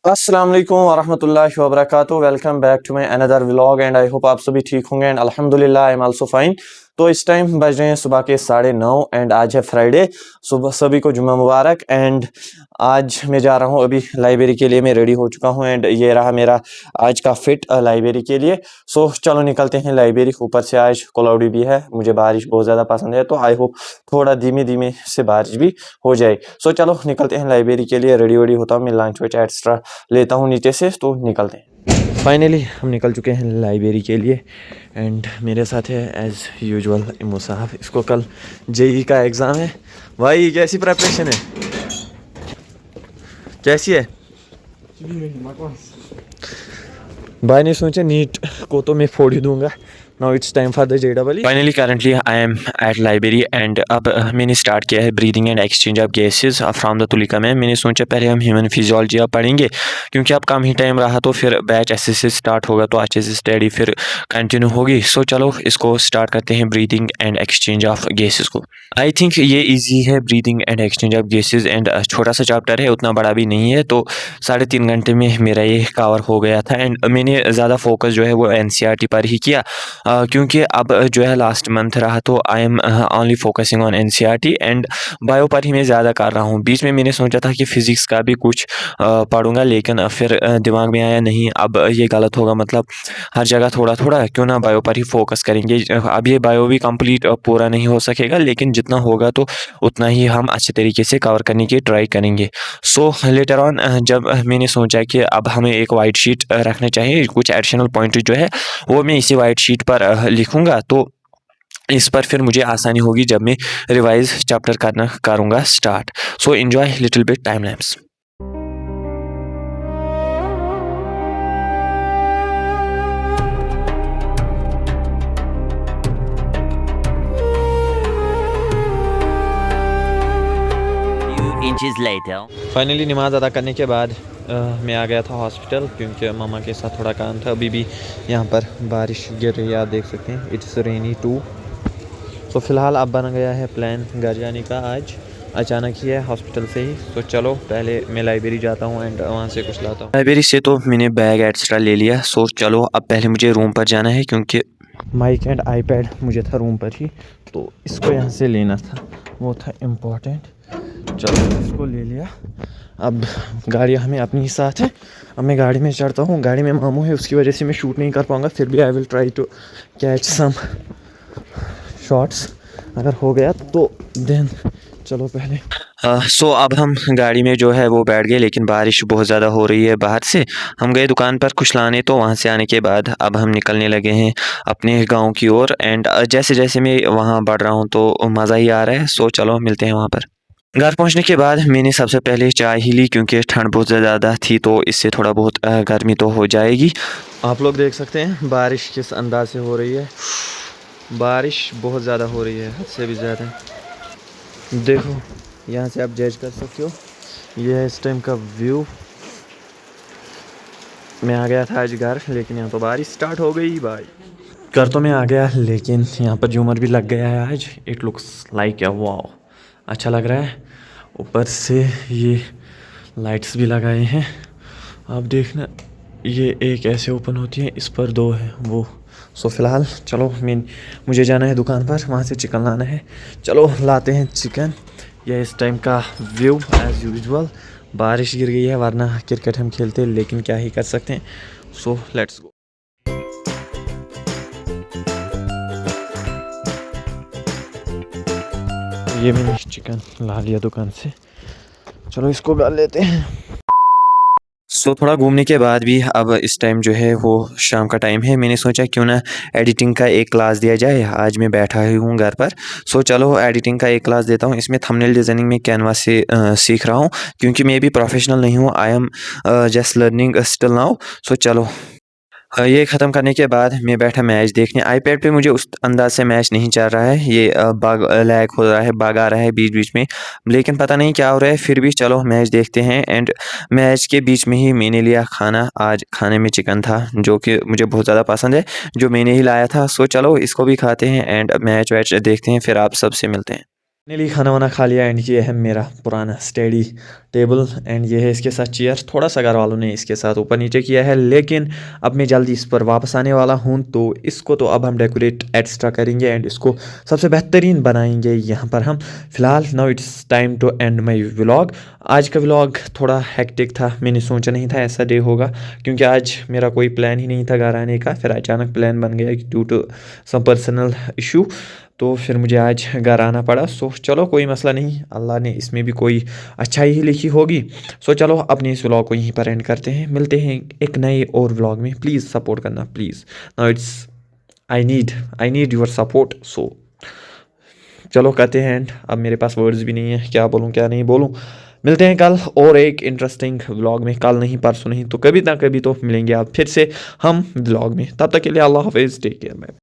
अस्सलाम वालेकुम वरहमतुल्लाहि वबरकातुहू। Welcome back to my another vlog and I hope आप सभी ठीक होंगे एंड अल्हम्दुलिल्लाह आई एम आल्सो फाइन। तो इस टाइम बज रहे हैं सुबह के 9:30 एंड आज है फ्राइडे। सुबह सभी को जुम्मा मुबारक। एंड आज मैं जा रहा हूँ अभी लाइब्रेरी के लिए। मैं रेडी हो चुका हूँ एंड ये रहा मेरा आज का फिट लाइब्रेरी के लिए। सो चलो निकलते हैं लाइब्रेरी। ऊपर से आज क्लाउडी भी है, मुझे बारिश बहुत ज़्यादा पसंद है, तो आई होप थोड़ा धीमे धीमे से बारिश भी हो जाए। सो चलो निकलते हैं लाइब्रेरी के लिए। रेडी वेडी होता हूँ, मैं लंच वच एक्स्ट्रा लेता हूँ नीचे से, तो निकलते हैं। फाइनली हम निकल चुके हैं लाइब्रेरी के लिए एंड मेरे साथ है एज़ यूजुअल इमो साहब। इसको कल जेई का एग्ज़ाम है। भाई कैसी प्रिपरेशन है, कैसी है? भाई ने सोचा नीट को तो मैं फोड़ ही दूंगा। Now it's time for the JEE। Finally currently I am at library and अब मैंने स्टार्ट किया है breathing and exchange of gases from the Tulika में। मैंने सोचा पहले हम ह्यूमन फिजियोलॉजी अब पढ़ेंगे, क्योंकि अब कम ही टाइम रहा, तो फिर बैच ऐसे से स्टार्ट होगा तो अच्छे से स्टडी फिर कंटिन्यू होगी। सो चलो इसको स्टार्ट करते हैं, breathing and exchange of gases को। आई थिंक ये ईजी है, breathing and exchange of gases, and छोटा सा चैप्टर है, उतना बड़ा भी नहीं है, तो 3.5 घंटे में मेरा ये कवर हो गया था। एंड मैंने ज़्यादा फोकस जो है वो NCERT पर ही किया, क्योंकि अब जो है लास्ट मंथ रहा, तो I am only focusing on NCERT and bio पर ही मैं ज़्यादा कर रहा हूँ। बीच में मैंने सोचा था कि फ़िज़िक्स का भी कुछ पढ़ूंगा, लेकिन फिर दिमाग में आया नहीं, अब ये गलत होगा, मतलब हर जगह थोड़ा थोड़ा, क्यों ना बायो पर ही फोकस करेंगे। अब ये बायो भी कंप्लीट पूरा नहीं हो सकेगा, लेकिन जितना होगा तो उतना ही हम अच्छे तरीके से कवर करने की ट्राई करेंगे। सो लेटर ऑन जब मैंने सोचा कि अब हमें एक वाइट शीट रखना चाहिए, कुछ एडिशनल पॉइंट जो है वो मैं इसी वाइट शीट पर लिखूंगा, तो इस पर फिर मुझे आसानी होगी जब मैं रिवाइज चैप्टर करना करूँगा start. So enjoy little bit time lapse. Inches later. Finally नमाज़ अदा करने के बाद मैं आ गया था हॉस्पिटल, क्योंकि मामा के साथ थोड़ा काम था। अभी भी यहाँ पर बारिश गिर रही है, आप देख सकते हैं, इट्स रेनी टू। तो फ़िलहाल अब बन गया है प्लान घर जाने का। आज अचानक ही है हॉस्पिटल से ही। तो चलो पहले मैं लाइब्रेरी जाता हूँ एंड वहाँ से कुछ लाता हूँ। लाइब्रेरी से तो मैंने बैग एक्स्ट्रा ले लिया। सो चलो अब पहले मुझे रूम पर जाना है, क्योंकि माइक एंड आईपैड मुझे था रूम पर ही, तो इसको यहाँ से लेना था, वो था इम्पोर्टेंट। चलो इसको ले लिया। अब गाड़ी हमें अपनी ही साथ है। अब मैं गाड़ी में चढ़ता हूँ। गाड़ी में मामू है, उसकी वजह से मैं शूट नहीं कर पाऊँगा, फिर भी I will try to catch some shots. अगर हो गया तो देन चलो पहले। सो अब हम गाड़ी में जो है वो बैठ गए, लेकिन बारिश बहुत ज़्यादा हो रही है बाहर से। हम गए दुकान पर कुछ लाने, तो वहाँ से आने के बाद अब हम निकलने लगे हैं अपने गांव की ओर। एंड जैसे जैसे मैं वहाँ बढ़ रहा हूँ तो मज़ा ही आ रहा है। सो चलो मिलते हैं वहाँ पर। घर पहुंचने के बाद मैंने सबसे पहले चाय ही ली, क्योंकि ठंड बहुत ज़्यादा थी, तो इससे थोड़ा बहुत गर्मी तो हो जाएगी। आप लोग देख सकते हैं बारिश किस अंदाज से हो रही है। बारिश बहुत ज़्यादा हो रही है, हद से भी ज़्यादा। देखो यहाँ से आप जज कर सकते हो, ये है इस टाइम का व्यू। मैं आ गया था आज घर, लेकिन यहाँ तो बारिश स्टार्ट हो गई भाई। घर तो मैं आ गया, लेकिन यहाँ पर झूमर भी लग गया है आज। इट लुक्स लाइक वाओ, अच्छा लग रहा है। ऊपर से ये लाइट्स भी लगाए हैं, आप देखना। ये एक ऐसे ओपन होती है, इस पर 2 है वो। सो फ़िलहाल चलो मुझे जाना है दुकान पर, वहाँ से चिकन लाना है। चलो लाते हैं चिकन। यह इस टाइम का व्यू एज़ यूजुअल। बारिश गिर गई है, वरना क्रिकेट हम खेलते, लेकिन क्या ही कर सकते हैं। So let's go. ये मैंने चिकन ला लिया दुकान से, चलो इसको गाल लेते हैं। सो थोड़ा घूमने के बाद भी अब इस टाइम जो है वो शाम का टाइम है। मैंने सोचा क्यों ना एडिटिंग का एक क्लास दिया जाए। आज मैं बैठा ही हूँ घर पर, सो चलो एडिटिंग का एक क्लास देता हूँ। इसमें थंबनेल डिज़ाइनिंग में कैनवा से सीख रहा हूँ, क्योंकि मैं भी प्रोफेशनल नहीं हूँ। I am just learning still now. So चलो ये ख़त्म करने के बाद मैं बैठा मैच देखने। आईपैड पे मुझे उस अंदाज से मैच नहीं चल रहा है, ये बग लैग हो रहा है, बग आ रहा है बीच बीच में, लेकिन पता नहीं क्या हो रहा है। फिर भी चलो मैच देखते हैं। एंड मैच के बीच में ही मैंने लिया खाना। आज खाने में चिकन था, जो कि मुझे बहुत ज़्यादा पसंद है, जो मैंने ही लाया था। सो चलो इसको भी खाते हैं एंड मैच वैच देखते हैं, फिर आप सबसे मिलते हैं। फाइनली खाना वाना खा लिया एंड ये है मेरा पुराना स्टडी टेबल एंड ये है इसके साथ चेयर। थोड़ा सा घर वालों ने इसके साथ ऊपर नीचे किया है, लेकिन अब मैं जल्दी इस पर वापस आने वाला हूँ। तो इसको तो अब हम डेकोरेट एक्स्ट्रा करेंगे एंड इसको सबसे बेहतरीन बनाएंगे यहाँ पर हम। फिलहाल now it's time to end my vlog. आज का व्लॉग थोड़ा हेक्टिक था, मैंने सोचा नहीं था ऐसा डे होगा, क्योंकि आज मेरा कोई प्लान ही नहीं था घर आने का। फिर अचानक प्लान बन गया due to some personal issue, तो फिर मुझे आज घर आना पड़ा। सो चलो कोई मसला नहीं, अल्लाह ने इसमें भी कोई अच्छाई ही लिखी होगी। सो चलो अपने इस व्लॉग को यहीं पर एंड करते हैं, मिलते हैं एक नए और व्लॉग में। प्लीज़ सपोर्ट करना please. Now it's I need your support. So चलो करते हैं एंड। अब मेरे पास वर्ड्स भी नहीं है, क्या बोलूँ क्या नहीं बोलूँ। मिलते हैं कल और एक इंटरेस्टिंग व्लॉग में। कल नहीं परसों नहीं तो कभी ना कभी तो मिलेंगे आप फिर से हम व्लॉग में। तब तक के लिए अल्लाह हाफिज़, टेक केयर।